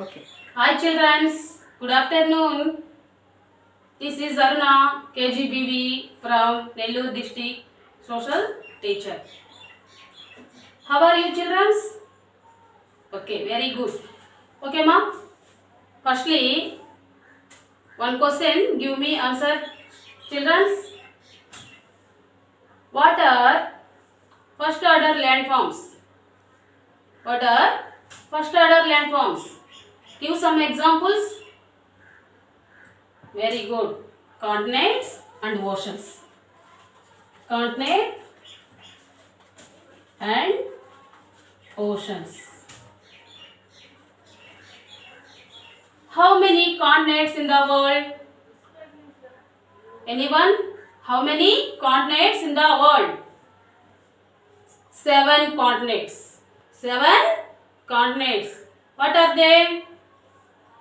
Okay. Hi children. Good afternoon. This is Aruna KGBV from Nellore district social teacher. How are you children? Okay, very good. Okay ma. Firstly, one question. Give me answer children. What are first order landforms? What are first order landforms? Give some examples. Very good. Continents and oceans. Continent and oceans. How many continents in the world? Anyone? How many continents in the world? 7 continents. 7 continents. What are they?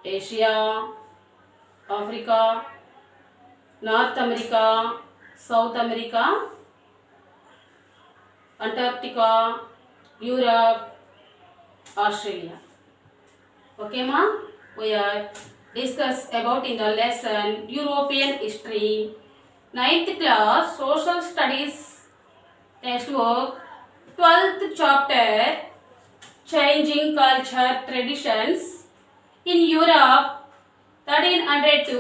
Asia, Africa, North America, South America, Antarctica, Europe, Australia. Okay ma? We are discuss about in the lesson European history, 9th class social studies textbook, 12th chapter changing culture traditions in Europe 1300 to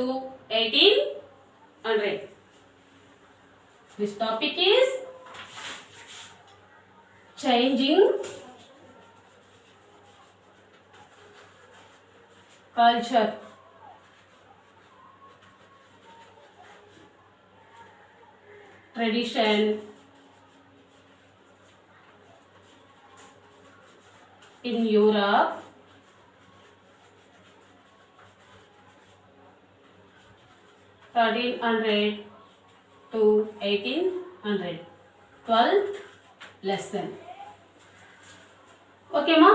1800. This topic is changing culture. Tradition in Europe 1300 to 1800. 12th lesson. Okay ma?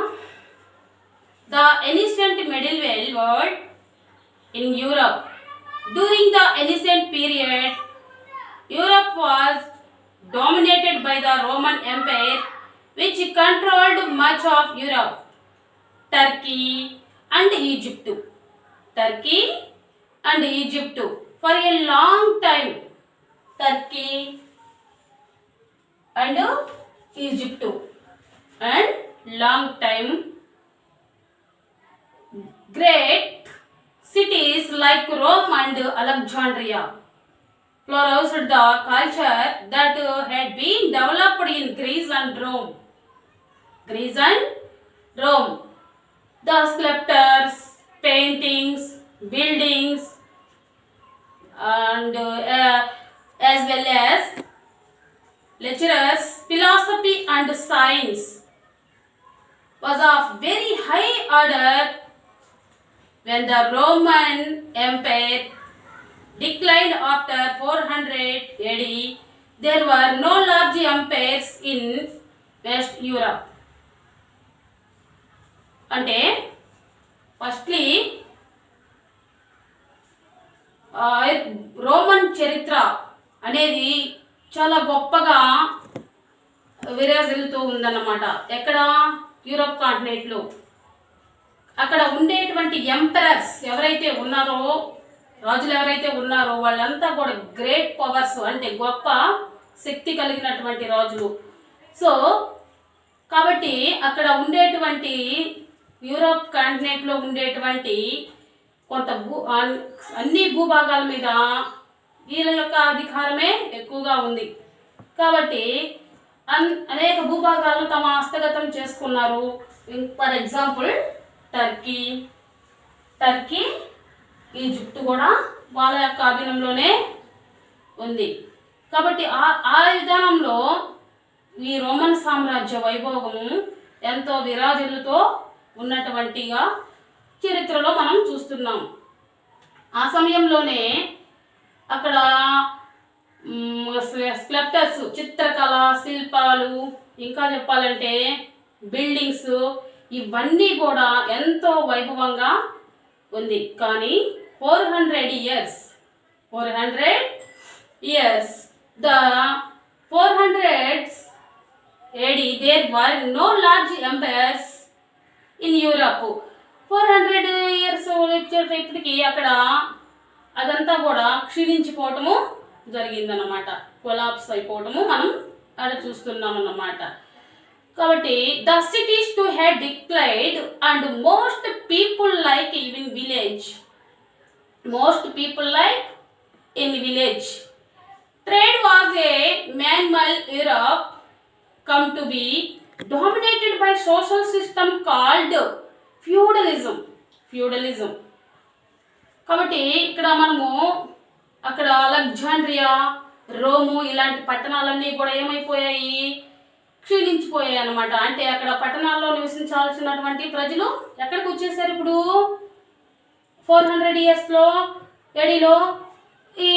The ancient medieval world in Europe. During the ancient period, Europe was dominated by the Roman Empire, which controlled much of Europe, Turkey and Egypt. Turkey and Egypt for a long time. Turkey and Egypt and long time. Great cities like Rome and Alexandria flourished the culture that had been developed in Greece and Rome. Greece and Rome. The sculptures, paintings, buildings, and as well as lecturers, philosophy and science was of very high order. When the Roman Empire declined after 400 AD, there were no large empires in West Europe. అంటే firstly Roman చరిత్ర అనేది చాలా గొప్పగా విరాజిల్లుతూ ఉందన్నమాట. ఎక్కడ? Europe కాంటినెంట్లో. అక్కడ ఉండేటువంటి emperors ఎవరైతే ఉన్నారో, రాజులు ఎవరైతే ఉన్నారో వాళ్ళంతా కూడా గ్రేట్ పవర్స్, అంటే గొప్ప శక్తి కలిగినటువంటి రాజులు. సో కాబట్టి అక్కడ ఉండేటువంటి యూరప్ కాంటినెంట్లో ఉండేటువంటి కొంత అన్ని భూభాగాల మీద వీళ్ళ యొక్క అధికారమే ఎక్కువగా ఉంది. కాబట్టి అనేక భూభాగాలను తమ హస్తగతం చేసుకున్నారు. ఫర్ ఎగ్జాంపుల్ టర్కీ, ఈజిప్ట్ కూడా వాళ్ళ యొక్క అధీనంలోనే ఉంది. కాబట్టి ఆ విధానంలో ఈ రోమన్ సామ్రాజ్య వైభోగం ఎంతో విరాజిల్లుతో ఉన్నటువంటిగా చరిత్రలో మనం చూస్తున్నాం. ఆ సమయంలోనే అక్కడ స్కల్ప్టర్స్, చిత్రకళ, శిల్పాలు, ఇంకా చెప్పాలంటే బిల్డింగ్స్, ఇవన్నీ కూడా ఎంతో వైభవంగా ఉంది. కానీ 400 years the 400s AD there were no large empires in Europe. 400 years వచ్చేటప్పటికి అక్కడ అదంతా కూడా క్షీణించిపోవటము జరిగిందన్నమాట. కొలాప్స్ అయిపోవటము మనం అక్కడ చూస్తున్నాం అన్నమాట. కాబట్టి the cities to had declined and most people like in village trade was a manual Europe come to be dominated by social system called feudalism. కాబట్టి ఇక్కడ మనము అక్కడ అలెగ్జాండ్రియా, రోము ఇలాంటి పట్టణాలన్నీ కూడా ఏమైపోయాయి, క్షీణించిపోయాయి అన్నమాట. అంటే అక్కడ పట్టణాల్లో నివసించాల్సినటువంటి ప్రజలు ఎక్కడికి వచ్చేసారు ఇప్పుడు 400 yearsలో ఏడీలో ఈ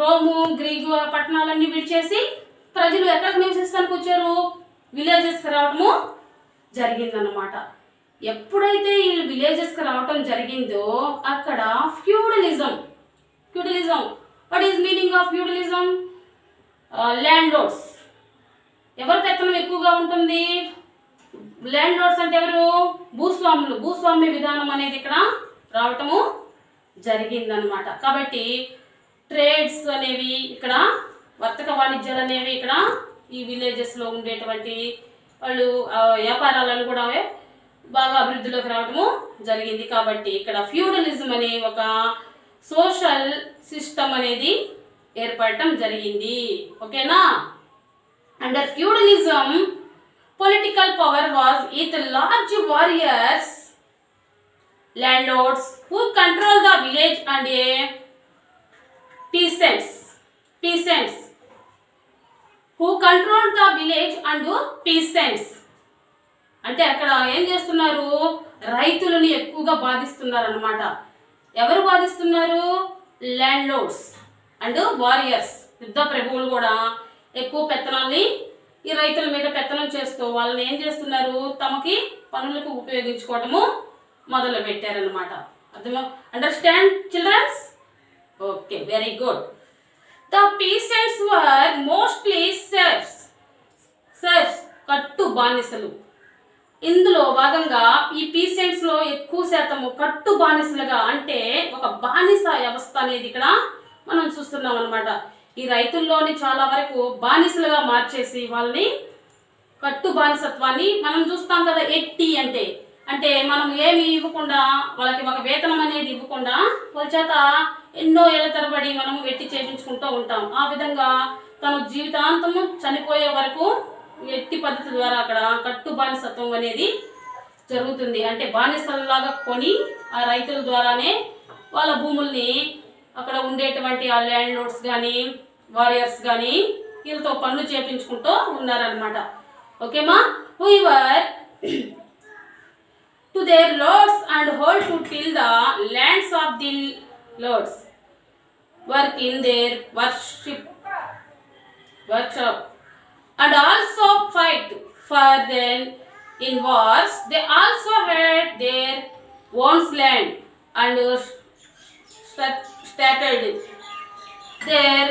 రోము గ్రీకు పట్టణాలన్నీ విడిచేసి ప్రజలు ఎక్కడికి నివసిస్తానికి వచ్చారు, విలేజెస్కి రావటము జరిగిందన్నమాట. ఎప్పుడైతే వీళ్ళు విలేజెస్కి రావటం జరిగిందో అక్కడ feudalism what is meaning of feudalism? Land lords. ఎవరి పెత్తనం ఎక్కువగా ఉంటుంది? ల్యాండ్ లార్డ్స్ అంటే ఎవరు? భూస్వామ్య విధానం అనేది ఇక్కడ రావటము జరిగిందనమాట. కాబట్టి ట్రేడ్స్ అనేవి ఇక్కడ, వర్తక వాణిజ్యాలు అనేవి ఇక్కడ ఈ విలేజెస్లో ఉండేటువంటి వాళ్ళు వ్యాపారాలను కూడా బాగా అభివృద్ధిలోకి రావటము జరిగింది. కాబట్టి ఇక్కడ ఫ్యూడలిజం అనే ఒక సోషల్ సిస్టమ్ అనేది ఏర్పడటం జరిగింది. ఓకేనా? Under feudalism political power was with large warriors landlords who control the village and a peasants who control the village and peasants. అంటే అక్కడ ఏం చేస్తున్నారు, రైతులని ఎక్కువగా బాధిస్తున్నారు అన్నమాట. ఎవరు బాధిస్తున్నారు? ల్యాండ్ లార్డ్స్ అండ్ వారియర్స్, యుద్ధ ప్రభువులు కూడా ఎక్కువ పెత్తనాన్ని ఈ రైతుల మీద పెత్తనం చేస్తూ వాళ్ళని ఏం చేస్తున్నారు, తమకి పనులకు ఉపయోగించుకోవటము మొదలు పెట్టారనమాట. అర్థమా? Understand children's? Okay, very good. The peasants were mostly serfs కట్టు బానిసలు. ఇందులో భాగంగా ఈ పీసెంట్స్ లో ఎక్కువ శాతము కట్టు బానిసలుగా, అంటే ఒక బానిస వ్యవస్థ అనేది ఇక్కడ మనం చూస్తున్నాం అనమాట. ఈ రైతుల్లోని చాలా వరకు బానిసలుగా మార్చేసి వాళ్ళని కట్టు బానిసత్వాన్ని మనం చూస్తాం కదా. ఎట్టి అంటే మనం ఏమి ఇవ్వకుండా, వాళ్ళకి ఒక వేతనం అనేది ఇవ్వకుండా వాళ్ళ చేత ఎన్నో ఏళ్ళ తరబడి మనం వెట్టి చేయించుకుంటూ ఉంటాం. ఆ విధంగా తన జీవితాంతము చనిపోయే వరకు ఎట్టి పద్ధతి ద్వారా అక్కడ కట్టు బానిసత్వం అనేది జరుగుతుంది. అంటే బానిసల్లాగా కొని ఆ రైతుల ద్వారానే వాళ్ళ భూముల్ని అక్కడ ఉండేటువంటి ఆ ల్యాండ్ లార్డ్స్ కానీ వారియర్స్ కానీ వీళ్ళతో పనులు చేయించుకుంటూ ఉన్నారనమాట. ఓకేమా? Whoever to their lords and hold to till the lands of the lords work in their workshop and also fight for them in wars. They also had their own land and started their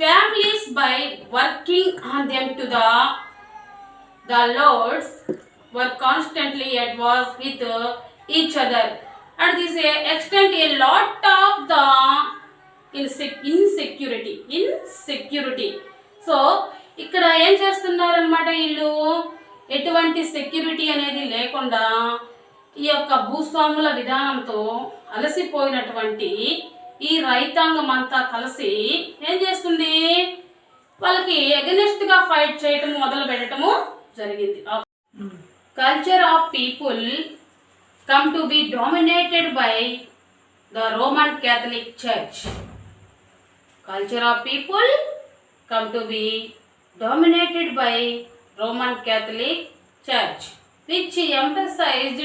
families by working on them to the lords were constantly at war with each other, and this extent a lot of the insecurity. So ఇక్కడ ఏం చేస్తున్నారన్నమాట, వీళ్ళు ఎటువంటి security అనేది లేకుండా ఈ యొక్క భూస్వాముల విధానంతో అలసిపోయినటువంటి ఈ రైతాంగం అంతా కలిసి ఏం చేస్తుంది, వాళ్ళకి ఎగనెస్ట్గా ఫైట్ చేయటం మొదలు పెట్టడము జరిగింది. Culture of people come to be dominated by the Roman Catholic Church. Culture of people come to be dominated by Roman Catholic Church, which emphasized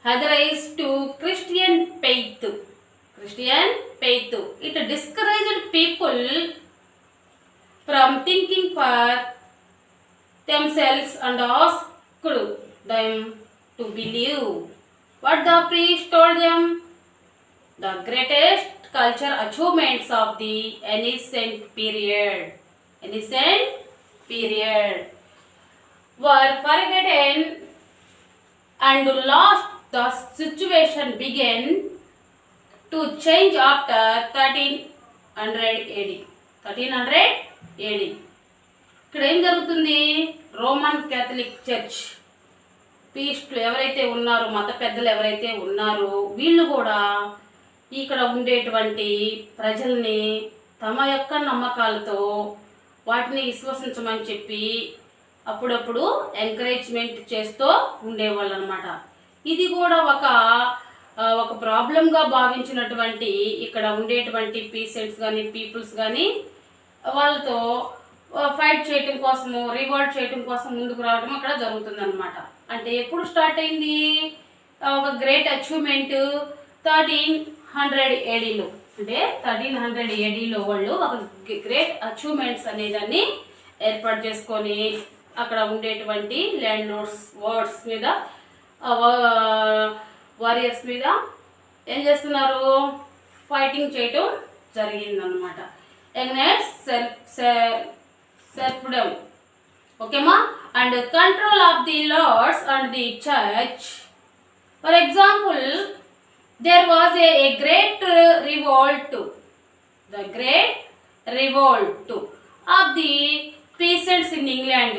otherwise to Christian faith. It discouraged people from thinking for themselves and asked them to believe what the priest told them. The greatest culture achievements of the ancient period were forgotten and lost the situation began to change after 1300 AD. 1300 AD. ఇక్కడ ఏం జరుగుతుంది? Roman Catholic church పీస్టులు ఎవరైతే ఉన్నారో, మత పెద్దలు ఎవరైతే ఉన్నారో, వీళ్ళు కూడా ఇక్కడ ఉండేటువంటి ప్రజల్ని తమ యొక్క నమ్మకాలతో వాటిని విశ్వసించమని చెప్పి అప్పుడప్పుడు ఎంకరేజ్మెంట్ చేస్తూ ఉండేవాళ్ళు అనమాట. ఇది కూడా ఒక ప్రాబ్లంగా భావించినటువంటి ఇక్కడ ఉండేటువంటి పీసెంట్స్ కానీ పీపుల్స్ కానీ వాళ్ళతో ఫైట్ చేయటం కోసము, రివాల్ట్ చేయటం కోసం ముందుకు రావడం అక్కడ జరుగుతుందన్నమాట. అంటే ఎప్పుడు స్టార్ట్ అయింది? ఒక గ్రేట్ అచీవ్మెంట్ 1300 ADలో. అంటే 1300 ADలో వాళ్ళు ఒక గ్రేట్ అచీవ్మెంట్స్ అనేదాన్ని ఏర్పాటు చేసుకొని అక్కడ ఉండేటువంటి ల్యాండ్ లోడ్స్ వర్డ్స్ మీద వారియర్స్ మీద ఏం చేస్తున్నారు? ఫైటింగ్ చేయటం జరిగిందనమాట. Against serfdom. ఓకేమా? And control of the lords and the church. For example, there was a great revolt, the great revolt of the peasants in England,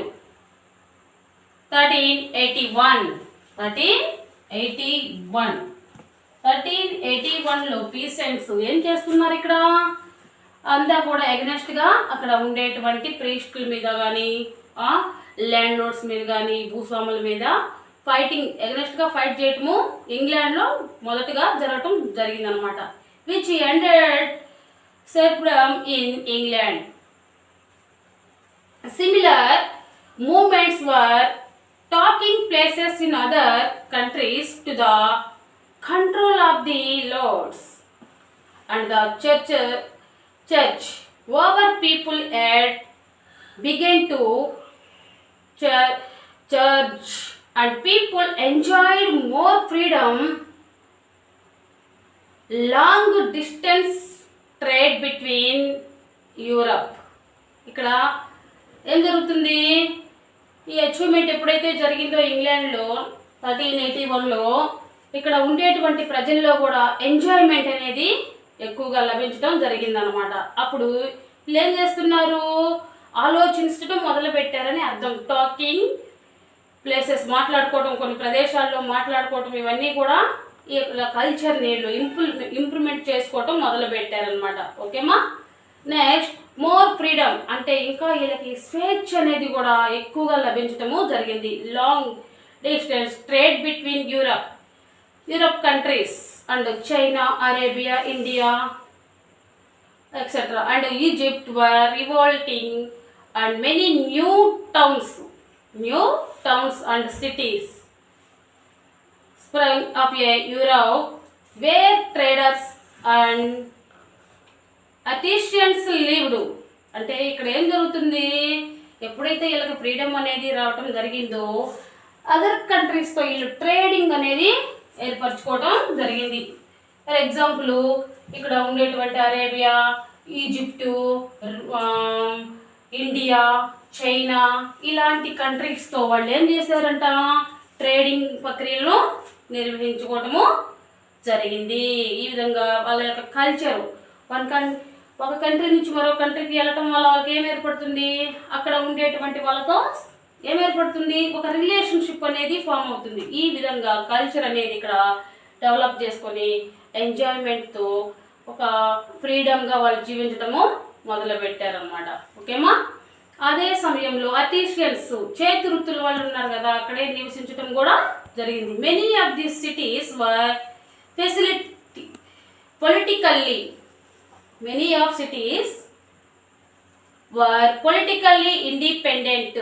1381లో పీసెంట్స్ ఏం చేస్తున్నారు? ఇక్కడ అంతా కూడా ఎగ్నెస్ట్గా అక్కడ ఉండేటువంటి ప్రీస్టుల మీద కానీ ల్యాండ్ లోడ్స్ మీద కానీ భూస్వాముల మీద ఫైటింగ్ ఎగ్నెస్ట్గా ఫైట్ చేయటము ఇంగ్లాండ్లో మొదటగా జరగటం జరిగిందనమాట. Which ended serfdom in England. Similar movements were taking places in other countries to the control of the lords and the church over people had began to church and people enjoyed more freedom. Long distance trade between Europe. ఇక్కడ ఏం జరుగుతుంది? ఈ achievement ఎప్పుడైతే జరిగిందో ఇంగ్లాండ్లో 1381లో ఇక్కడ ఉండేటువంటి ప్రజల్లో కూడా ఎంజాయ్మెంట్ అనేది ఎక్కువగా లభించడం జరిగిందనమాట. అప్పుడు వీళ్ళు ఏం చేస్తున్నారు? ఆలోచించడం మొదలు పెట్టారని అర్థం. టాకింగ్ ప్లేసెస్, మాట్లాడుకోవడం, కొన్ని ప్రదేశాల్లో మాట్లాడుకోవడం, ఇవన్నీ కూడా ఈ కల్చర్ నీళ్ళు ఇంప్రూవ్మెంట్ చేసుకోవటం మొదలు పెట్టారనమాట. ఓకేమా? Next, more freedom. అంటే ఇంకా వీళ్ళకి స్వేచ్ఛ అనేది కూడా ఎక్కువగా లభించటము జరిగింది. Long distance trade between Europe countries and China, Arabia, India, etc. and Egypt were revolting and many new towns and cities sprang up in Europe where traders and artisans lived. అంటే ఇక్కడ ఏం జరుగుతుంది? ఎప్పుడైతే వీళ్ళకి ఫ్రీడమ్ అనేది రావటం జరిగిందో other కంట్రీస్తో వీళ్ళు ట్రేడింగ్ అనేది ఏర్పరచుకోవడం జరిగింది. ఫర్ ఎగ్జాంపుల్, ఇక్కడ ఉండేటువంటి అరేబియా, ఈజిప్టు, ఇండియా, చైనా ఇలాంటి కంట్రీస్తో వాళ్ళు ఏం చేశారంట? ట్రేడింగ్ ప్రక్రియలను నిర్వహించుకోవటము జరిగింది. ఈ విధంగా వాళ్ళ యొక్క కల్చరు ఒక కంట్రీ నుంచి మరో కంట్రీకి వెళ్ళటం వల్ల వాళ్ళకి ఏం ఏర్పడుతుంది? అక్కడ ఉండేటువంటి వాళ్ళతో ఏం ఏర్పడుతుంది? ఒక రిలేషన్షిప్ అనేది ఫామ్ అవుతుంది. ఈ విధంగా కల్చర్ అనేది ఇక్కడ డెవలప్ చేసుకొని ఎంజాయ్మెంట్తో ఒక ఫ్రీడమ్గా వాళ్ళు జీవించడము మొదలు పెట్టారనమాట. ఓకేమా? అదే సమయంలో ఆర్టిషియన్స్, చేతి వృత్తుల వాళ్ళు ఉన్నారు కదా, అక్కడే నివసించడం కూడా జరిగింది. Many of these cities were politically independent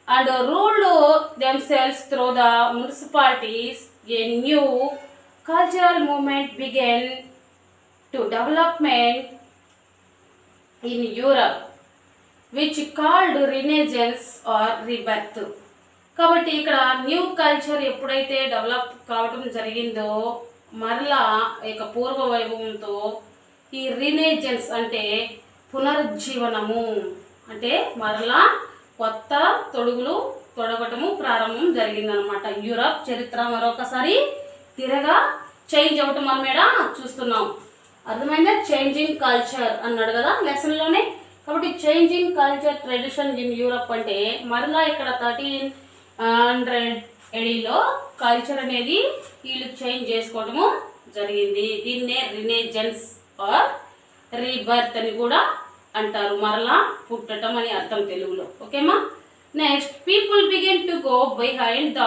and ruled themselves through the municipalities. A new cultural movement began to development in Europe, which called Renaissance or Rebirth. కాబట్టి ఇక్కడ న్యూ కల్చర్ ఎప్పుడైతే డెవలప్ కావడం జరిగిందో మరలా ఇక పూర్వ వైభవంతో ఈ రినేజెన్స్ అంటే పునరుజ్జీవనము, అంటే మరలా కొత్త తొడుగులు తొడగటము ప్రారంభం జరిగిందనమాట. యూరప్ చరిత్ర మరొకసారి తిరగా చేంజ్ అవటం మనం ఇక్కడ చూస్తున్నాం. అర్థమైందా? చేంజింగ్ కల్చర్ అన్నాడు కదా లెసన్లోనే. కాబట్టి changing culture tradition in Europe అంటే మరలా ఇక్కడ 1300 ADలో కల్చర్ అనేది వీళ్ళు చేంజ్ చేసుకోవటము జరిగింది. దీన్నే రినేజెన్స్ ఆర్ రీబర్త్ అని కూడా అంటారు. మరలా పుట్టడం అని అర్థం తెలుగులో. ఓకేమా? Next, people begin to go behind the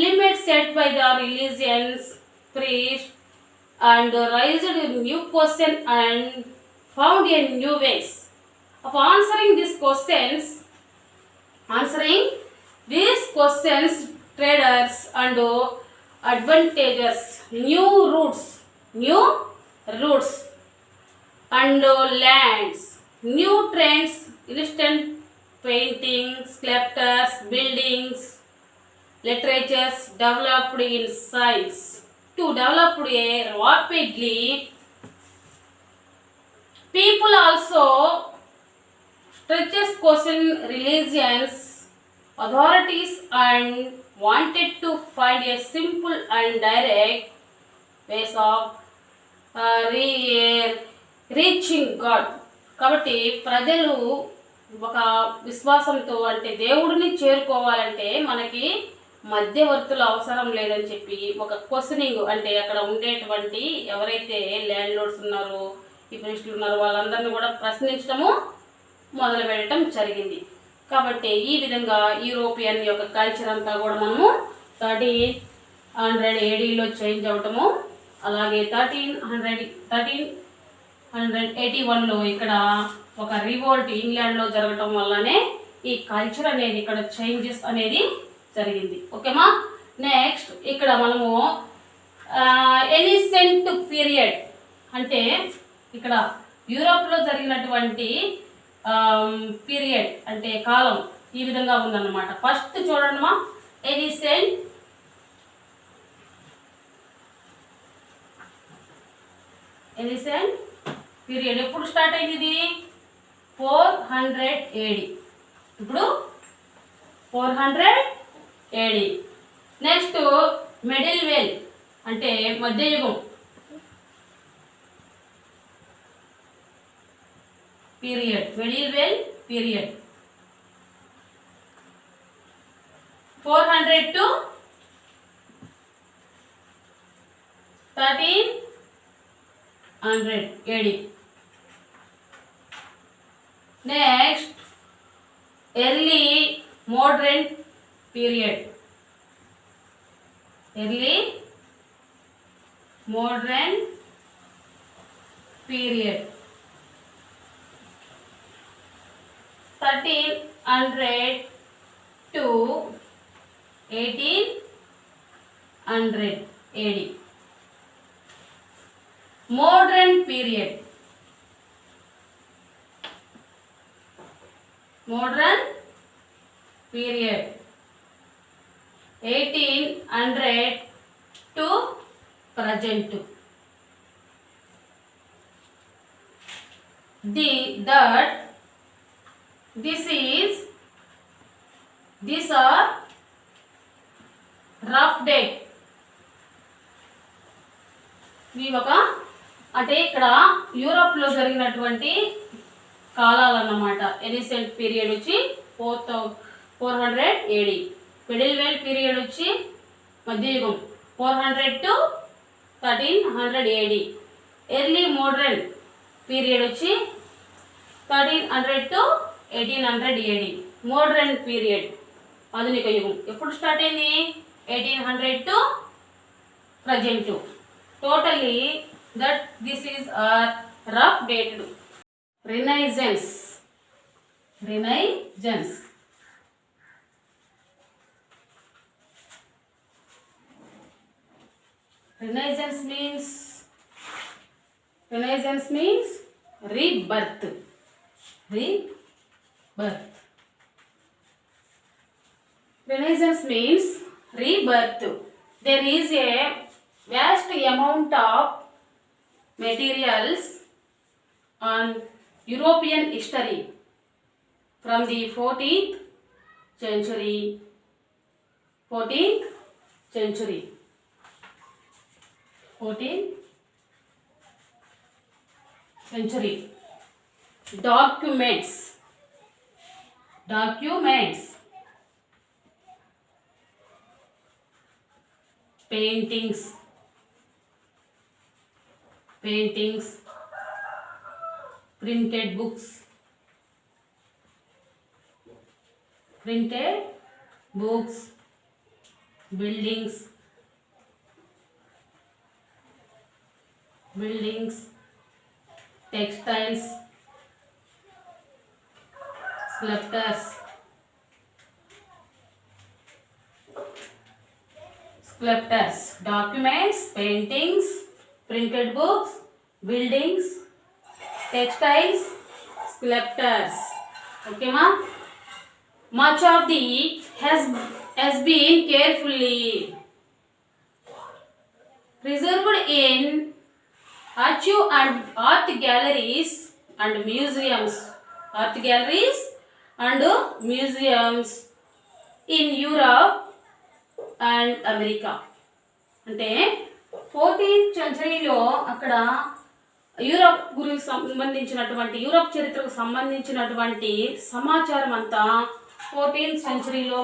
limits set by the religions priest and raised a new question and found a new ways of answering these questions, traders and advantages, new routes and lands, new trends, instant painting, sculptures, buildings, literatures developed in science to develop a rapidly. People also stretches question religions, authorities and wanted to find a simple and direct ways of reaching God. కాబట్టి ప్రజలు ఒక విశ్వాసంతో అంటే దేవుడిని చేరుకోవాలంటే మనకి మధ్యవర్తులు అవసరం లేదని చెప్పి ఒక క్వశ్చనింగ్ అంటే అక్కడ ఉండేటువంటి ఎవరైతే ల్యాండ్ లోడ్స్ ఉన్నారో ఈ ప్రీస్టులు ఉన్నారో వాళ్ళందరినీ కూడా ప్రశ్నించడము మొదలు పెట్టడం జరిగింది. కాబట్టి ఈ విధంగా యూరోపియన్ యొక్క కల్చర్ అంతా కూడా మనము 1300 ADలో చేంజ్ అవటము, అలాగే 1381లో ఇక్కడ ఒక రివోల్ట్ ఇంగ్లాండ్లో జరగటం వల్లనే ఈ కల్చర్ అనేది ఇక్కడ చేంజెస్ అనేది జరిగింది. ఓకేమా? నెక్స్ట్ ఇక్కడ మనము ఎనిసెంట్ పీరియడ్ అంటే ఇక్కడ యూరోప్లో జరిగినటువంటి పీరియడ్ అంటే కాలం ఈ విధంగా ఉందన్నమాట. ఫస్ట్ చూడండిమా, ఎనిసెంట్ పీరియడ్ ఎప్పుడు స్టార్ట్ అయింది? ఇది 400 AD. ఇప్పుడు 400 AD. నెక్స్ట్ మిడిల్ వేల్ అంటే మధ్యయుగం period, medieval period 400 to 1300 AD. Next early modern period, early modern period 1300 to 1800 AD. Modern period, modern period 1800 to present. These are rough date. ఇవి ఒక అంటే ఇక్కడ యూరోప్లో జరిగినటువంటి కాలాలు అన్నమాట. ఎనిసెంట్ పీరియడ్ వచ్చి 400 AD, మిడిల్ వేల్ పీరియడ్ వచ్చి మధ్యయుగం 400 to 1300 AD, early modern period వచ్చి 1300 to 1800 AD. మోడర్న్ పీరియడ్ ఆధునిక యుగం ఎప్పుడు స్టార్ట్ అయింది? 1800 to present. Totally that this is a rough dated. Renaissance means rebirth. Renaissance means rebirth. There is a vast amount of materials on European history from the 14th century, 14th century, 14th century. Documents, paintings, printed books, buildings, textiles, sculptors, documents, paintings, printed books, buildings, textiles, sculptors. Okay, ma? Much of the has been carefully preserved in archive and art galleries and museums. In Europe and America. అంటే 14th centuryలో అక్కడ Europe చరిత్రకు సంబంధించినటువంటి సమాచారం అంతా 14th centuryలో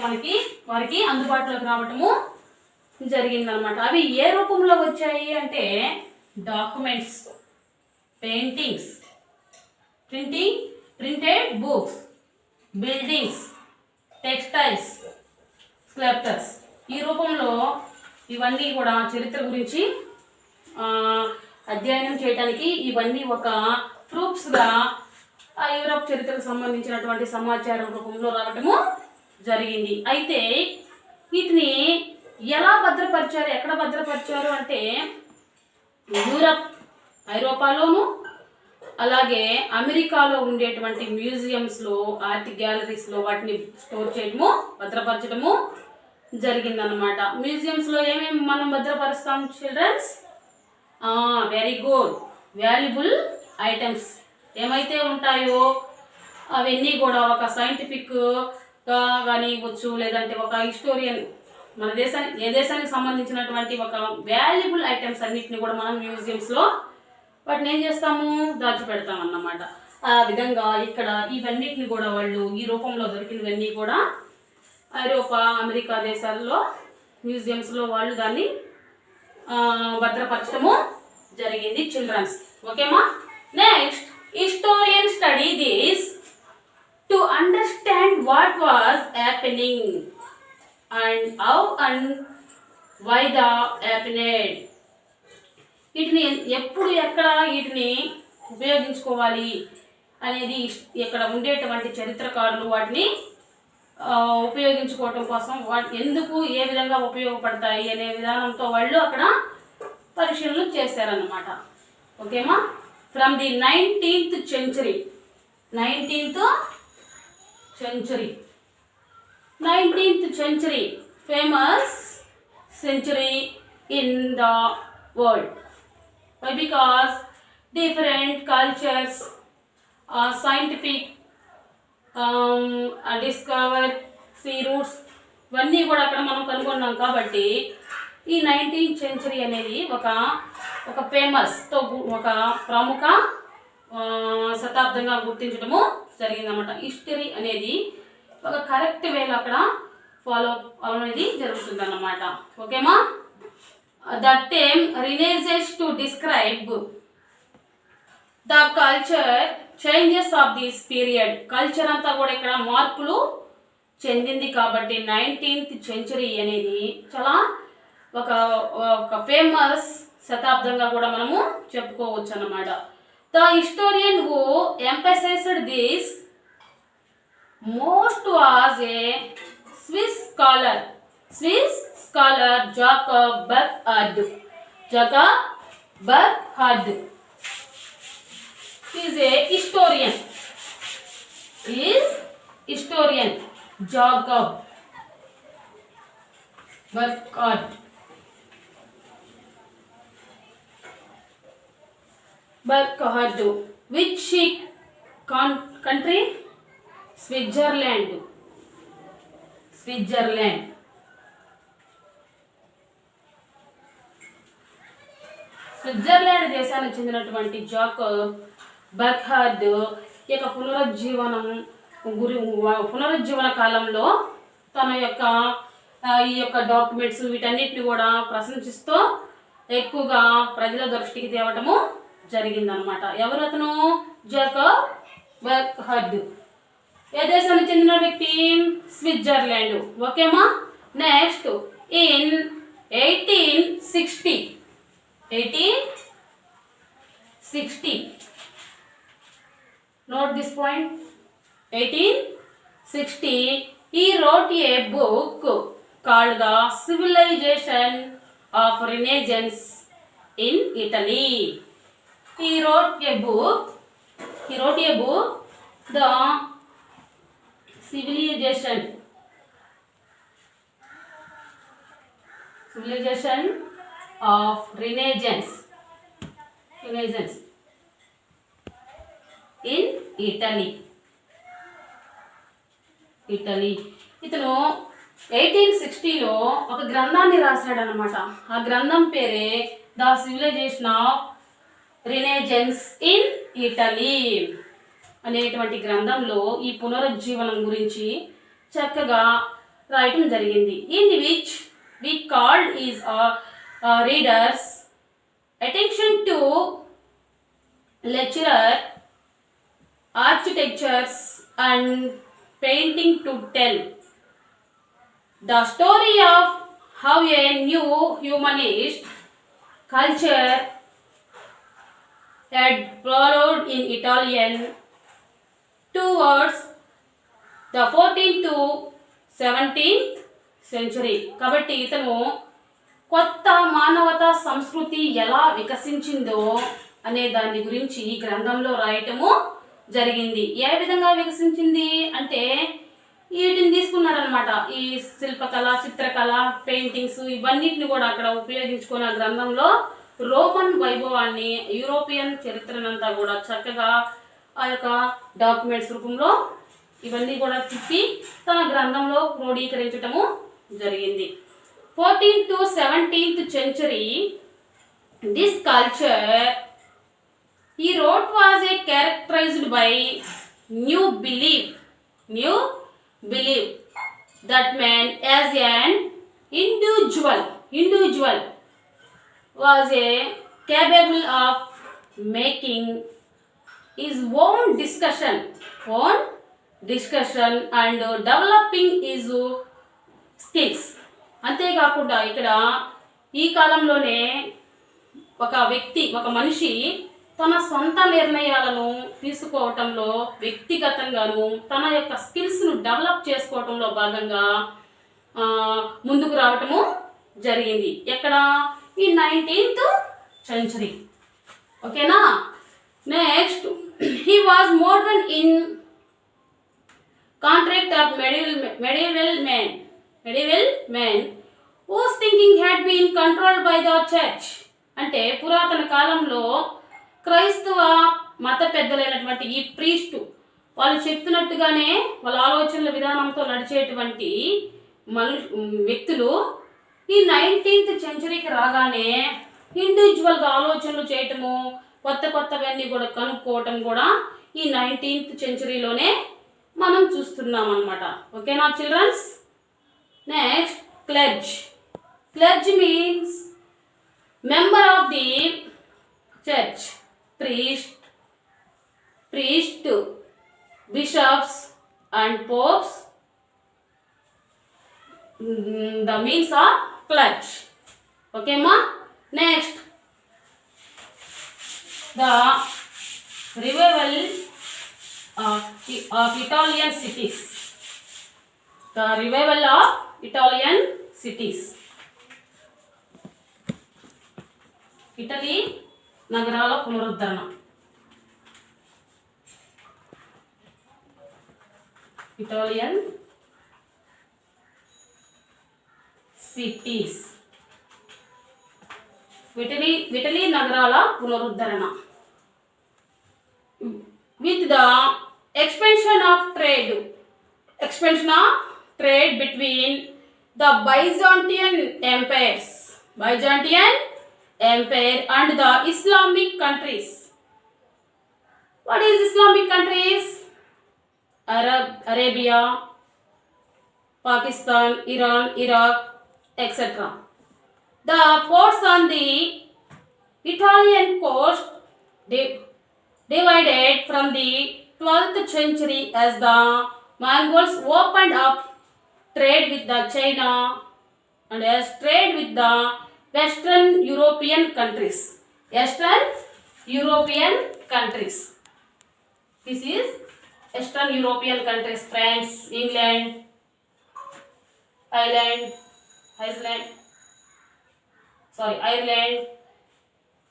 వారికి అందుబాటులోకి రావటము జరిగిందనమాట. అవి ఏ రూపంలో వచ్చాయి అంటే documents, paintings, printed books, buildings, textiles, sculptures. ఈ రూపంలో ఇవన్నీ కూడా చరిత్ర గురించి అధ్యయనం చేయడానికి ఇవన్నీ ఒక ప్రూఫ్స్గా యూరప్ చరిత్రకు సంబంధించినటువంటి సమాచారం రూపంలో రావటము జరిగింది. అయితే వీటిని ఎలా భద్రపరిచారు, ఎక్కడ భద్రపరిచారు అంటే ఐరోపాలోను అలాగే అమెరికాలో ఉండేటువంటి మ్యూజియంస్లో, ఆర్ట్ గ్యాలరీస్లో వాటిని స్టోర్ చేయడము, భద్రపరచడము జరిగిందనమాట. మ్యూజియంస్లో ఏమేమి మనం భద్రపరుస్తాం children's? Very good, valuable items ఏమైతే ఉంటాయో అవన్నీ కూడా ఒక సైంటిఫిక్గా కానీ ఇవ్వచ్చు, లేదంటే ఒక హిస్టోరియన్ మన ఏ దేశానికి సంబంధించినటువంటి ఒక వాల్యుబుల్ ఐటమ్స్ అన్నిటిని కూడా మనం మ్యూజియంస్లో వాటిని ఏం చేస్తాము, దాచిపెడతాం అన్నమాట. ఆ విధంగా ఇక్కడ ఇవన్నిటిని కూడా వాళ్ళు ఈ రూపంలో దొరికినవన్నీ కూడా ఐరోపా, అమెరికా దేశాల్లో మ్యూజియంస్లో వాళ్ళు దాన్ని భద్రపరచడము జరిగింది చిల్డ్రన్స్. ఓకేమా? Next, historian study this to understand what was happening and how and why the happened. వీటిని ఎప్పుడు ఎక్కడ వీటిని ఉపయోగించుకోవాలి అనేది ఇక్కడ ఉండేటువంటి చరిత్రకారులు వాటిని ఉపయోగించుకోవటం కోసం ఎందుకు ఏ విధంగా ఉపయోగపడతాయి అనే విధానంతో వాళ్ళు అక్కడ పరిశీలనలు చేశారన్నమాట. ఓకేమా? From the 19th century 19th century, famous century in the world. Why? Because different cultures, scientific discovered sea routes ఇవన్నీ కూడా అక్కడ మనం కనుగొన్నాం. కాబట్టి ఈ 19th century అనేది ఒక ఫేమస్తో ఒక ప్రముఖ శతాబ్దంగా గుర్తించడము జరిగిందన్నమాట. హిస్టరీ అనేది ఒక కరెక్ట్ వేలో అక్కడ ఫాలో అనేది జరుగుతుంది అన్నమాట. ఓకేమా? That time Renaissance to describe the culture changes of this period. Culture అంతా కూడా ఇక్కడ మార్పులు చెందింది. కాబట్టి 19th century అనేది చాలా ఒక ఫేమస్ శతాబ్దంగా కూడా మనము చెప్పుకోవచ్చు అన్నమాట. The historian who emphasised this most was a Swiss scholar Jacob Burckhardt. He is a historian. Jacob Burckhardt. Which country? Switzerland. Switzerland. Switzerland దేశానికి చెందినటువంటి జాకబ్ బర్క్హార్డ్ ఈ యొక్క పునరుజ్జీవన కాలంలో తన యొక్క ఈ యొక్క డాక్యుమెంట్స్ వీటన్నిటిని కూడా ప్రశంసిస్తూ ఎక్కువగా ప్రజల దృష్టికి తేవటము జరిగిందనమాట. ఎవరు అతను? జాకబ్ బర్క్హార్డ్. ఏ దేశానికి చెందిన వ్యక్తి? స్విట్జర్లాండ్. ఓకేమా. Next in 1860 note this point. 1860 he wrote a book called The Civilization of Renaissance in Italy. He wrote a book The Civilization of Renaissance in Italy. ఇతను 1860లో ఒక గ్రంథాన్ని రాశాడనమాట. ఆ గ్రంథం పేరే the civilization of renaissance in Italy అనేటువంటి గ్రంథంలో ఈ పునరుజ్జీవనం గురించి చక్కగా రాయటం జరిగింది. In which we called is readers attention to lecturer architectures and painting to tell the story of how a new humanist culture had followed in Italian towards the 14th to 17th century. కాబట్టి ఇతను కొత్త మానవతా సంస్కృతి ఎలా వికసించిందో అనే దాని గురించి ఈ గ్రంథంలో రాయటము జరిగింది. ఏ విధంగా వికసించింది అంటే వీటిని తీసుకున్నారనమాట. ఈ శిల్పకళ, చిత్రకళ, పెయింటింగ్స్ ఇవన్నిటిని కూడా అక్కడ ఉపయోగించుకున్న గ్రంథంలో రోమన్ వైభవాన్ని, యూరోపియన్ చరిత్రనంతా కూడా చక్కగా ఆ యొక్క డాక్యుమెంట్స్ రూపంలో ఇవన్నీ కూడా తిప్పి తన గ్రంథంలో క్రోడీకరించటము జరిగింది. 14th to 17th century this culture he wrote was characterized by new belief that man as an individual was capable of making his own discussion and developing his skills. అంతేకాకుండా ఇక్కడ ఈ కాలంలోనే ఒక మనిషి తన సొంత నిర్ణయాలను తీసుకోవటంలో వ్యక్తిగతంగాను తన యొక్క స్కిల్స్ను డెవలప్ చేసుకోవటంలో భాగంగా ముందుకు రావటము జరిగింది. ఎక్కడ? ఈ 19th century. ఓకేనా. Next he was modern in contract of medieval men whose thinking had been controlled by the church. అంటే పురాతన కాలంలో క్రైస్తవ మత పెద్దలైనటువంటి ఈ ప్రీస్టు వాళ్ళు చెప్తున్నట్టుగానే వాళ్ళ ఆలోచనల విధానంతో నడిచేటువంటి వ్యక్తులు ఈ 19th centuryకి రాగానే ఇండివిజువల్గా ఆలోచనలు చేయటము, కొత్తవన్నీ కూడా కనుక్కోవటం కూడా ఈ 19th centuryలోనే మనం చూస్తున్నాం అన్నమాట. ఓకేనా childrens. Next clergy means member of the church, priest, bishops and popes. The means of clergy. Okay ma. Next the revival of Italian cities. The revival of Italian cities. Italy నగరాల పునరుద్ధరణ. Italian cities. Italy నగరాల పునరుద్ధరణ. With the expansion of trade between the Byzantine Empire and the Islamic countries. What is Islamic countries? Arabia, Pakistan, Iran, Iraq, etc. The ports on the Italian coast divided from the 12th century as the Mongols opened up trade with the China and as trade with the Western European countries. Western European countries. This is Western European countries: France, England, Ireland,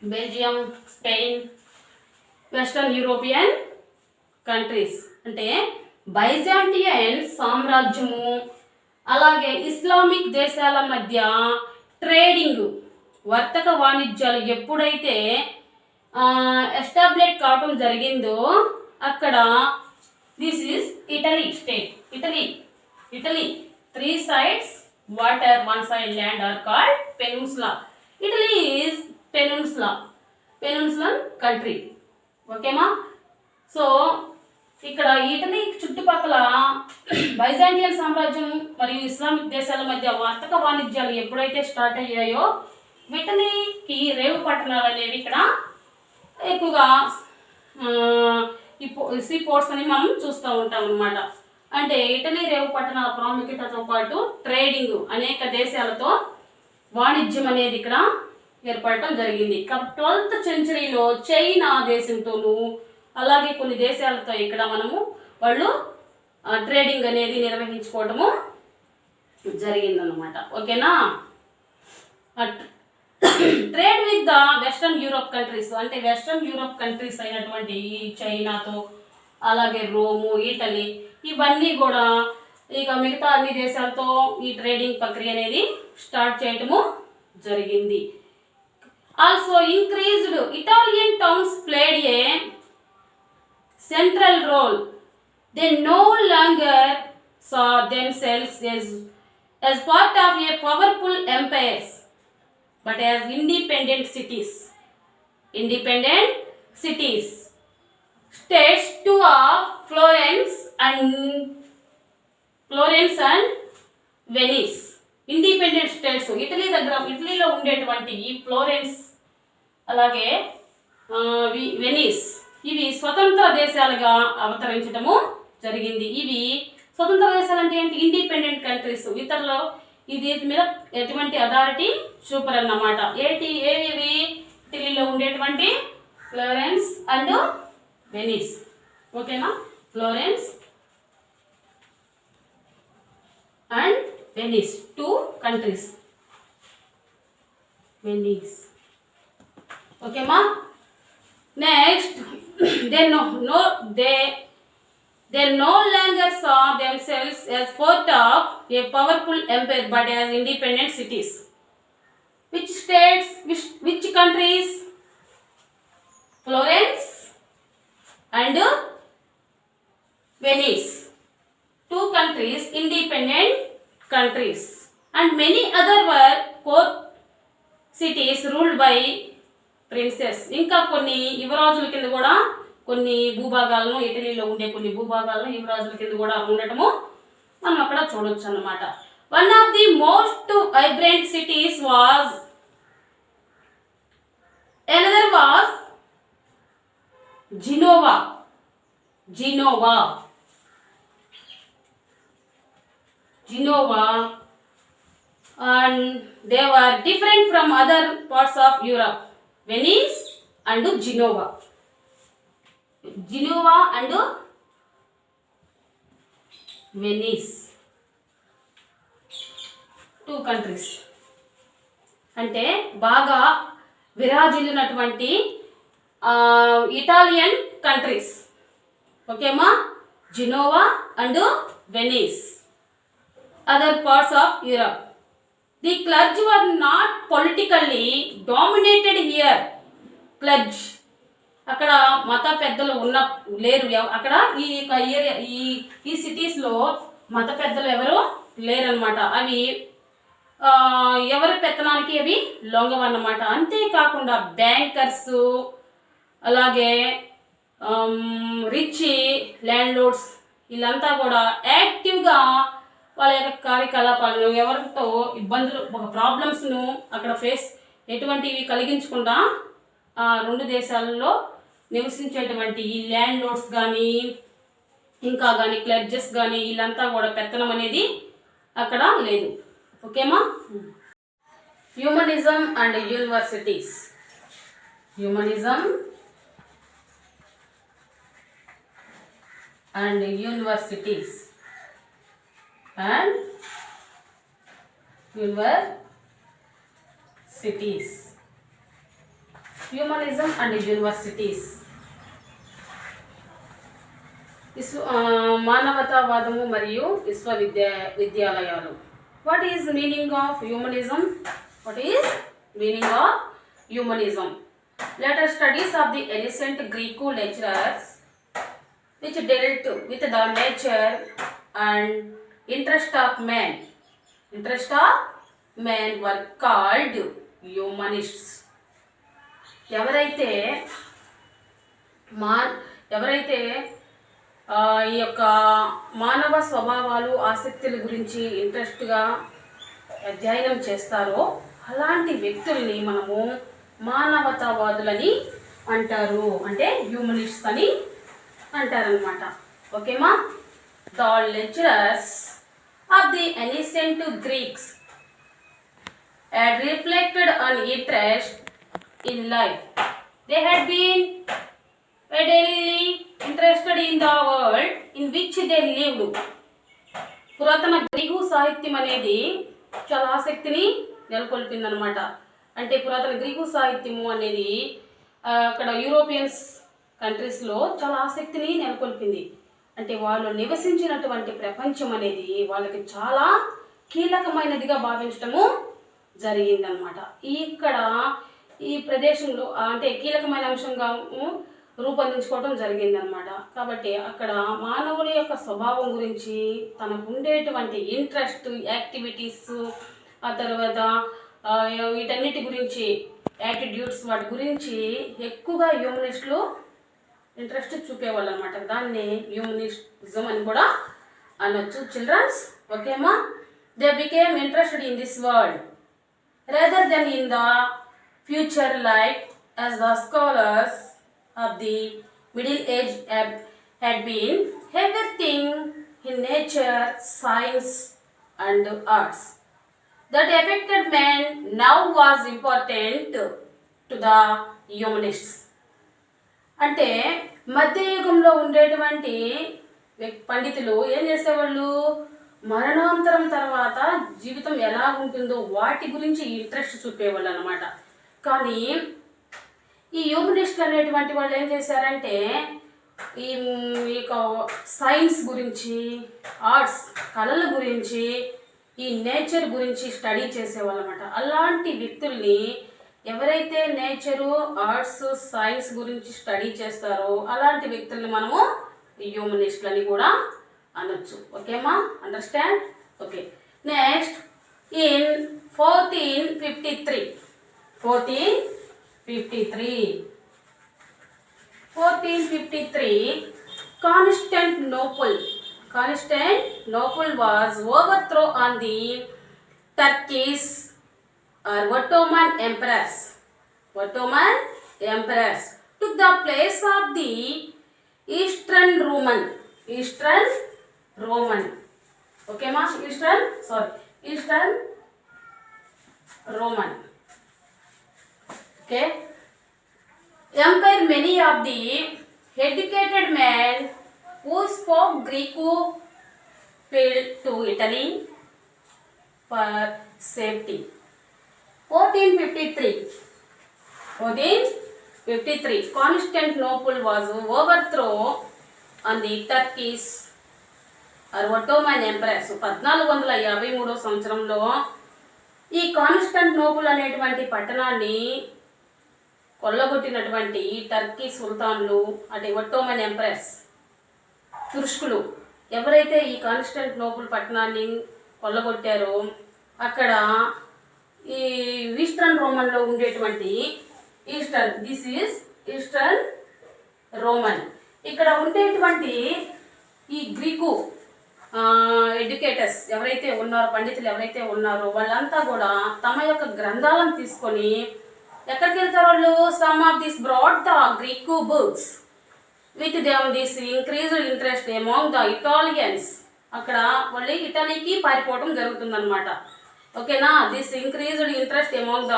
Belgium, Spain, Western European countries. అంటే Byzantine సామ్రాజ్యము అలాగే Islamic దేశాల మధ్య trading వర్తక వాణిజ్యాలు ఎప్పుడైతే establish కావడం జరిగిందో అక్కడ this is Italy state. Italy 3 sides water, 1 side land are called peninsula. Italy is peninsular country. Okay ma? So ఇక్కడ ఇటలీ చుట్టుపక్కల బైజాంటియన్ సామ్రాజ్యం మరియు ఇస్లామిక్ దేశాల మధ్య వర్తక వాణిజ్యాలు ఎప్పుడైతే స్టార్ట్ అయ్యాయో ఇటలీకి రేవు పట్టణాలు అనేవి ఇక్కడ ఎక్కువగా సీ పోర్ట్స్ అని మనం చూస్తూ ఉంటాం అన్నమాట. అంటే ఇటలీ రేవు పట్టణాల ప్రాముఖ్యతతో పాటు ట్రేడింగ్ అనేక దేశాలతో వాణిజ్యం అనేది ఇక్కడ ఏర్పడటం జరిగింది. 12th centuryలో చైనా దేశంతోనూ అలాగే కొన్ని దేశాలతో ఇక్కడ వాళ్ళు ట్రేడింగ్ అనేది నిర్వహించుకోవటము జరిగిందనమాట. ఓకేనా? Trade with the western Europe countries, అంటే వెస్టర్న్ యూరోప్ కంట్రీస్ అయినటువంటి చైనాతో అలాగే రోము, ఇటలీ ఇవన్నీ కూడా ఇక మిగతా అన్ని దేశాలతో ఈ ట్రేడింగ్ ప్రక్రియ అనేది స్టార్ట్ చేయటము జరిగింది. Also increased Italian towns played A central role. They no longer saw themselves as part of a powerful empire, but as independent cities. States two of Florence and Venice. Independent states ఇటలీలో ఉండేటువంటి Florence అలాగే Venice ఇవి స్వతంత్ర దేశాలుగా అవతరించడము జరిగింది. ఇవి స్వతంత్ర దేశాలు అంటే ఏంటి? Independent countries. ఇతరులు ఇది మీద ఎటువంటి అథారిటీ చూపరు అన్నమాట. ఏవి ఇటలీలో ఉండేటువంటి ఫ్లోరెన్స్ అండ్ వెనిస్. ఓకేనా? Florence and Venice 2 countries. Venice. ఓకేమా? Next, they no longer saw themselves as part of a powerful empire but as independent cities. Which states, which countries? Florence and Venice. 2 countries, independent countries. And many other were court cities ruled by princess. ఇంకా కొన్ని యువరాజుల కింద కూడా కొన్ని భూభాగాలను ఇటలీలో ఉండే కొన్ని భూభాగాలను యువరాజుల కింద కూడా ఉండటము మనం అక్కడ చూడొచ్చు అన్నమాట. One of the most vibrant cities was Geneva. And they were different from other parts of Europe. Venice and Genova and Venice 2 countries. అంటే బాగా విరాజిల్లినటువంటి ఇటాలియన్ కంట్రీస్. ఓకేమా? Genoa and Venice. Other parts of Europe. The clergy were not politically dominated here. Clergy అక్కడ మత పెద్దలు లేరు. అక్కడ ఈ సిటీస్లో మత పెద్దలు ఎవరు లేరనమాట. అవి ఎవరి పెత్తనానికి అవి లొంగవన్నమాట. అంతేకాకుండా బ్యాంకర్స్, అలాగే రిచ్ ల్యాండ్ లోడ్స్ వీళ్ళంతా కూడా యాక్టివ్గా వాళ్ళ యొక్క కార్యకలాపాలను, ఎవరితో ఇబ్బందులు ఒక ప్రాబ్లమ్స్ను అక్కడ ఎటువంటివి కలిగించకుండా రెండు దేశాలలో నివసించేటువంటి ఈ ల్యాండ్ లోడ్స్ కానీ ఇంకా కానీ క్లర్జెస్ కానీ వీళ్ళంతా కూడా పెత్తనం అనేది అక్కడ లేదు. ఓకేమా? Humanism and universities. హ్యూమనిజం and universities and universities. Humanism and universities. మానవతావాదము మరియు విశ్వవిద్యాలయాలు. What is meaning of humanism? What is meaning of humanism? Later studies of the ancient Greek lecturers which dealt with the nature and interest of man were called humanists. ఎవరైతే ఈ యొక్క మానవ స్వభావాలు, ఆసక్తుల గురించి ఇంట్రెస్ట్గా అధ్యయనం చేస్తారో అలాంటి వ్యక్తుల్ని మనము మానవతావాదులని అంటారు, అంటే హ్యూమనిస్ట్స్ అని అంటారనమాట. ఓకేమా? The lecturers of the ancient Greeks had reflected on interest in life. They had been daily interested in the world in which they lived. పురాతన గ్రీకు సాహిత్యం అనేది చాలా ఆసక్తిని నెలకొల్పిందనమాట. అంటే పురాతన గ్రీకు సాహిత్యము అనేది అక్కడ యూరోపియన్స్ కంట్రీస్లో చాలా ఆసక్తిని నెలకొల్పింది. అంటే వాళ్ళు నివసించినటువంటి ప్రపంచం అనేది వాళ్ళకి చాలా కీలకమైనదిగా భావించటము జరిగిందనమాట. ఇక్కడ ఈ ప్రదేశంలో అంటే కీలకమైన అంశంగా రూపొందించుకోవడం జరిగిందనమాట. కాబట్టి అక్కడ మానవుని యొక్క స్వభావం గురించి, తనకు ఉండేటువంటి ఇంట్రెస్ట్, యాక్టివిటీస్, ఆ తర్వాత వీటన్నిటి గురించి, యాటిట్యూడ్స్, వాటి గురించి ఎక్కువగా హ్యూమనిస్టులు ఇంట్రెస్ట్ చూపేవాళ్ళు అనమాట. దాన్ని హ్యూమనిజం అని కూడా అనొచ్చు చిల్డ్రన్స్. ఓకేమా? They became interested in this world rather than in the future life, as the scholars of the Middle Age had been. Everything in nature, science and arts that affected man now was important to the humanists. అంటే మధ్యయుగంలో ఉండేటువంటి పండితులు ఏం చేసేవాళ్ళు, మరణాంతరం తర్వాత జీవితం ఎలా ఉంటుందో వాటి గురించి ఇంట్రెస్ట్ చూపేవాళ్ళు అనమాట. కానీ ఈ హ్యూమనిస్టులు అనేటువంటి వాళ్ళు ఏం చేశారంటే ఈ సైన్స్ గురించి, ఆర్ట్స్ కళల గురించి, ఈ నేచర్ గురించి స్టడీ చేసేవాళ్ళు అనమాట. అలాంటి వ్యక్తుల్ని ఎవరైతే నేచరు, ఆర్ట్స్, సైన్స్ గురించి స్టడీ చేస్తారో అలాంటి వ్యక్తుల్ని మనము హ్యూమనిస్టులని కూడా అనొచ్చు. ఓకేమా? Understand? Okay. Next in 1453 Constantinople was overthrown on the Turkish or Ottoman emperors took the place of the Eastern Roman. Okay ma? Eastern Roman. Okay. Empire. Many of the educated men who spoke Greek fled to Italy for safety. 1453 Constantinople was overthrown on the Turkish or Ottoman emperors. 1453 సంవత్సరంలో ఈ Constantinople అనేటువంటి పట్టణాన్ని కొల్లగొట్టినటువంటి Turkey సుల్తాన్లు, అంటే Ottoman empress తుర్ష్కులు ఎవరైతే ఈ Constantinople పట్టణాన్ని కొల్లగొట్టారో అక్కడ ఈ ఈస్టర్న్ రోమన్లో ఉండేటువంటి దిస్ ఈజ్ ఈస్టర్న్ రోమన్. ఇక్కడ ఉండేటువంటి ఈ గ్రీకు ఎడ్యుకేటర్స్ ఎవరైతే ఉన్నారో, పండితులు ఎవరైతే ఉన్నారో వాళ్ళంతా కూడా తమ యొక్క గ్రంథాలను తీసుకొని ఎక్కడికి వెళ్తారు వాళ్ళు? Some of this broad the Greek books with them this increased interest among the Italians. అక్కడ వాళ్ళు ఇటలీకి పారిపోవడం జరుగుతుందన్నమాట. ఓకేనా? This increased interest among the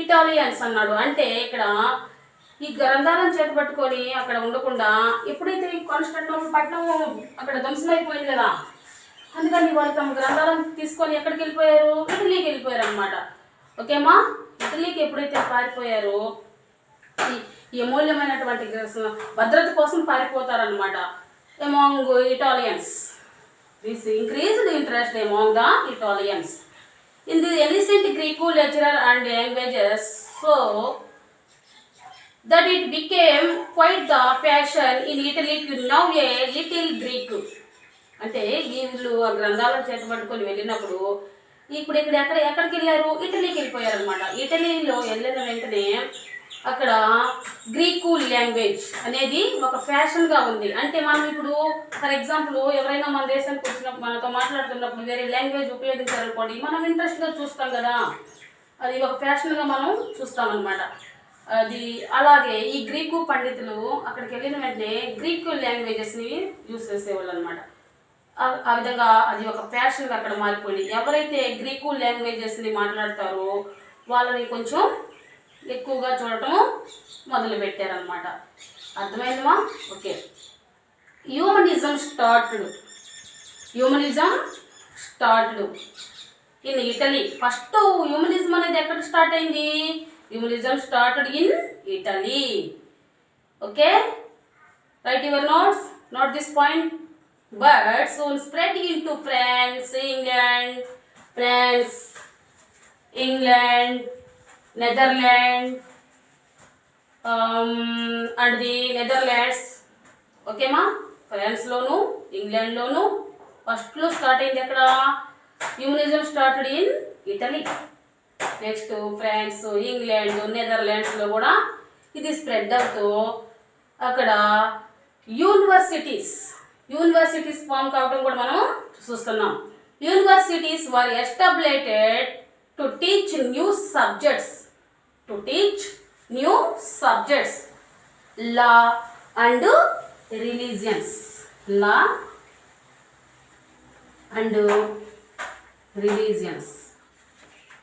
Italians అన్నాడు. అంటే ఇక్కడ ఈ గ్రంథాలను చేతపట్టుకొని అక్కడ ఉండకుండా ఎప్పుడైతే ఈ కాన్స్టాంటినోపుల్ పట్టణం అక్కడ ధ్వంసమైపోయింది కదా, అందుకని వాళ్ళు తమ గ్రంథాలను తీసుకొని ఎక్కడికి వెళ్ళిపోయారు? ఇటలీకి వెళ్ళిపోయారు అనమాట. ఓకేమా? ఇటలీకి ఎప్పుడైతే పారిపోయారో ఈ అమూల్యమైనటువంటి భద్రత కోసం పారిపోతారనమాట. Among Italians, this increased interest among the Italians in the ancient Greek lecturer and languages so that it became quite the fashion in Italy to know a little Greek. అంటే వీళ్ళు ఆ గ్రంథాలను చేతపట్టుకొని వెళ్ళినప్పుడు ఇప్పుడు ఇక్కడ ఎక్కడికి వెళ్ళారు? ఇటలీకి వెళ్ళిపోయారు అనమాట. ఇటలీలో వెళ్ళిన వెంటనే అక్కడ గ్రీకు లాంగ్వేజ్ అనేది ఒక ఫ్యాషన్గా ఉంది. అంటే మనం ఇప్పుడు ఫర్ ఎగ్జాంపుల్ ఎవరైనా మన దేశానికి వచ్చినప్పుడు మనతో మాట్లాడుతున్నప్పుడు వేరే లాంగ్వేజ్ ఉపయోగించారనుకోండి, మనం ఇంట్రెస్ట్గా చూస్తాం కదా, అది ఒక ఫ్యాషన్గా మనం చూస్తామన్నమాట. అది అలాగే ఈ గ్రీకు పండితులు అక్కడికి వెళ్ళిన వెంటనే గ్రీకు లాంగ్వేజెస్ని యూజ్ చేసేవాళ్ళు అనమాట. ఆ విధంగా అది ఒక ఫ్యాషన్గా అక్కడ మారిపోయింది. ఎవరైతే గ్రీకు లాంగ్వేజెస్ని మాట్లాడతారో వాళ్ళని కొంచెం ఎక్కువగా చూడటం మొదలు పెట్టారనమాట. అర్థమైందమ్మా? Okay. Humanism started in Italy. First humanism అనేది ఎక్కడ స్టార్ట్ అయింది? Humanism started in Italy. Okay? Write your notes. Note this point. But soon spreading into England, Netherlands, and the Netherlands. Okay ma? France లోను England లోను first లో start అయింది ఎక్కడ? Humanism started in Italy. Next France, England, నెదర్లాండ్స్లో కూడా ఇది spread అవుతూ అక్కడ యూనివర్సిటీస్ ఫామ్ కావడం కూడా మనం చూస్తున్నాం. Universities were established to teach new subjects law and religions.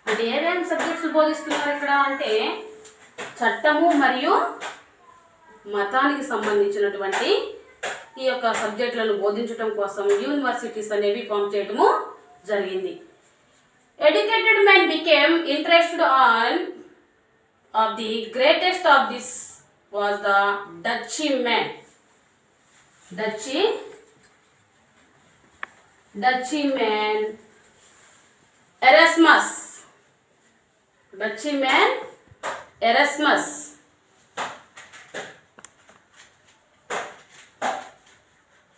అంటే ఏమేమి సబ్జెక్ట్స్ బోధిస్తున్నారు ఇక్కడ అంటే చట్టము మరియు మతానికి సంబంధించినటువంటి ఈ యొక్క సబ్జెక్టులను బోధించడం కోసం యూనివర్సిటీస్ అనేవి ఫామ్ చేయడము జరిగింది. Educated men became interested on off the greatest of this was the duchy man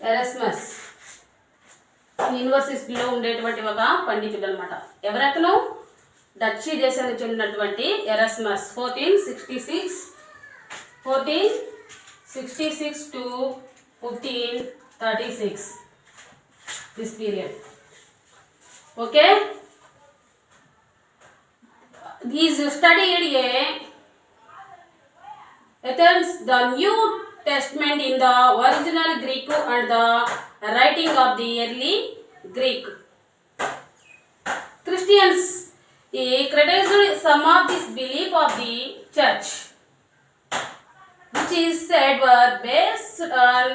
Erasmus. యూనివర్సిటీలో ఉండేటువంటి ఒక పండితుడు అనమాట. ఎవరతను? డచీ దేశానికి చెందినటువంటి ఎరస్మస్. 1466 to 1536 this period. Okay? He studied Athens, the New Testament in the original Greek and the writing of the early Greek. Christians criticized some of this belief of the church, which is said were based on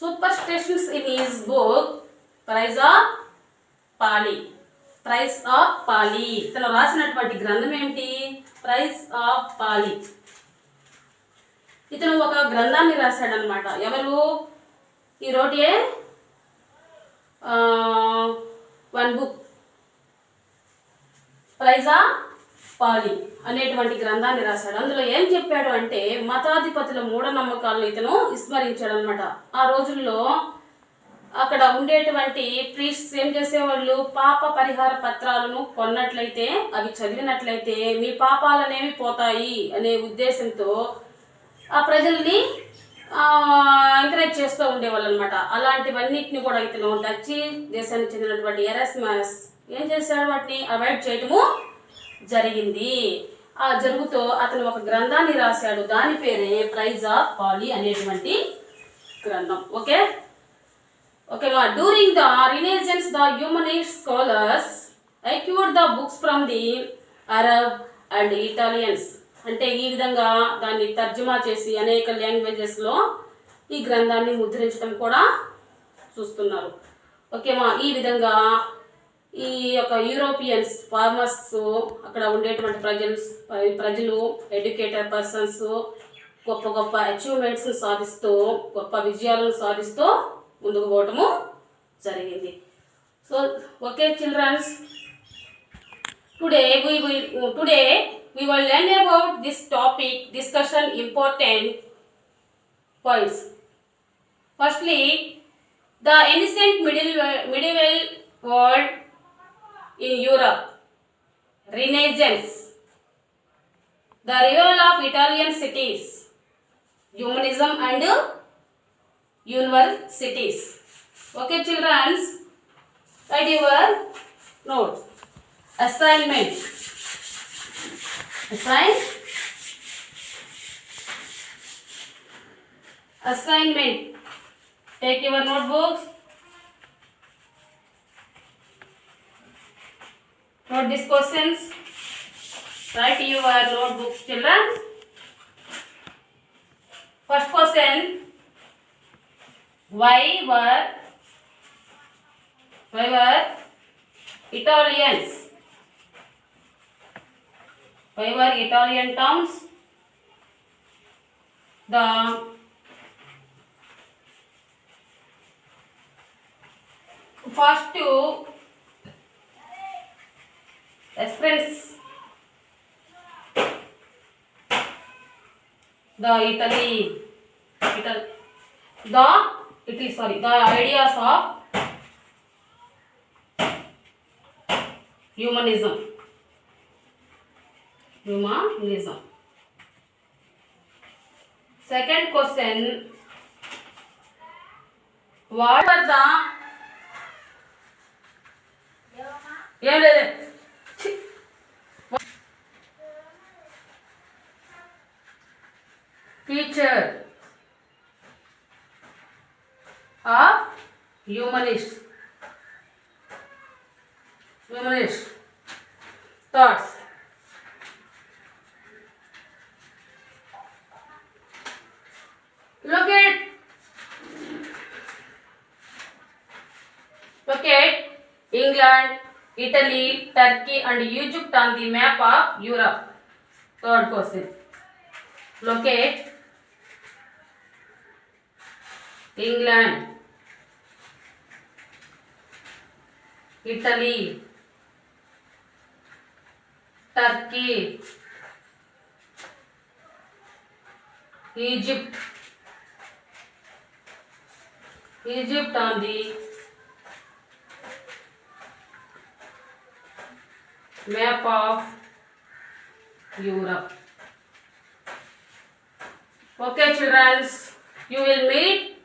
superstitions in his book Price of Pali. తను రాసినటువంటి గ్రంథం ఏమిటి? Price of పాలి. ఇతను ఒక గ్రంథాన్ని రాశాడనమాట. ఎవరు? ఈ రోటే వన్ బుక్ ప్రైస్ ఆఫ్ పాలి అనేటువంటి గ్రంథాన్ని రాశాడు. అందులో ఏం చెప్పాడు అంటే మతాధిపతుల మూఢనమ్మకాలను ఇతను విస్మరించాడు అనమాట. ఆ రోజుల్లో అక్కడ ఉండేటువంటి ప్రీస్ట్స్ ఏం చేసేవాళ్ళు, పాప పరిహార పత్రాలను కొన్నట్లయితే అవి చదివినట్లయితే మీ పాపాలనేవి పోతాయి అనే ఉద్దేశంతో ఆ ప్రజల్ని ఎంకరేజ్ చేస్తూ ఉండేవాళ్ళు అనమాట. అలాంటివన్నిటిని కూడా ఇతను డచ్ దేశానికి చెందినటువంటి ఎరాస్మస్ ఏం చేశాడు, వాటిని అవాయిడ్ చేయటము జరిగింది. ఆ జరుగుతూ అతను ఒక గ్రంథాన్ని రాశాడు. దాని పేరే ప్రైజ్ ఆఫ్ పాలి అనేటువంటి గ్రంథం. ఓకే మా during the Renaissance the humanist scholars acquired the books from the Arab and Italians. అంటే ఈ విధంగా దాన్ని తర్జుమా చేసి అనేక లాంగ్వేజెస్లో ఈ గ్రంథాన్ని ముద్రించడం కూడా చూస్తున్నారు. ఓకేమా ఈ విధంగా ఈ యొక్క యూరోపియన్స్ ఫార్మర్స్ అక్కడ ఉండేటువంటి ప్రజలు ఎడ్యుకేటెడ్ పర్సన్స్ గొప్ప గొప్ప అచీవ్మెంట్స్ సాధిస్తూ గొప్ప విజయాలను సాధిస్తూ ముందుకు పోవటము జరిగింది. So okay childrens, today we will learn about this topic discussion important points. Firstly, the ancient medieval world in Europe, Renaissance, the revival of Italian cities, humanism and universities. Okay children, write your notes. Assignment. Assignment. Take your notebooks. Note these questions. Write your notebooks, children. First question. Why were Italian towns the first to express the ideas of humanism. Second question, what are the feature of humanist thoughts? Look at England, Italy, Turkey and Egypt on the map of Europe. Third question. Locate England, Italy, Turkey, Egypt on the map of Europe. Okay children, you will meet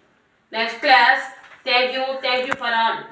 next class. Thank you for all.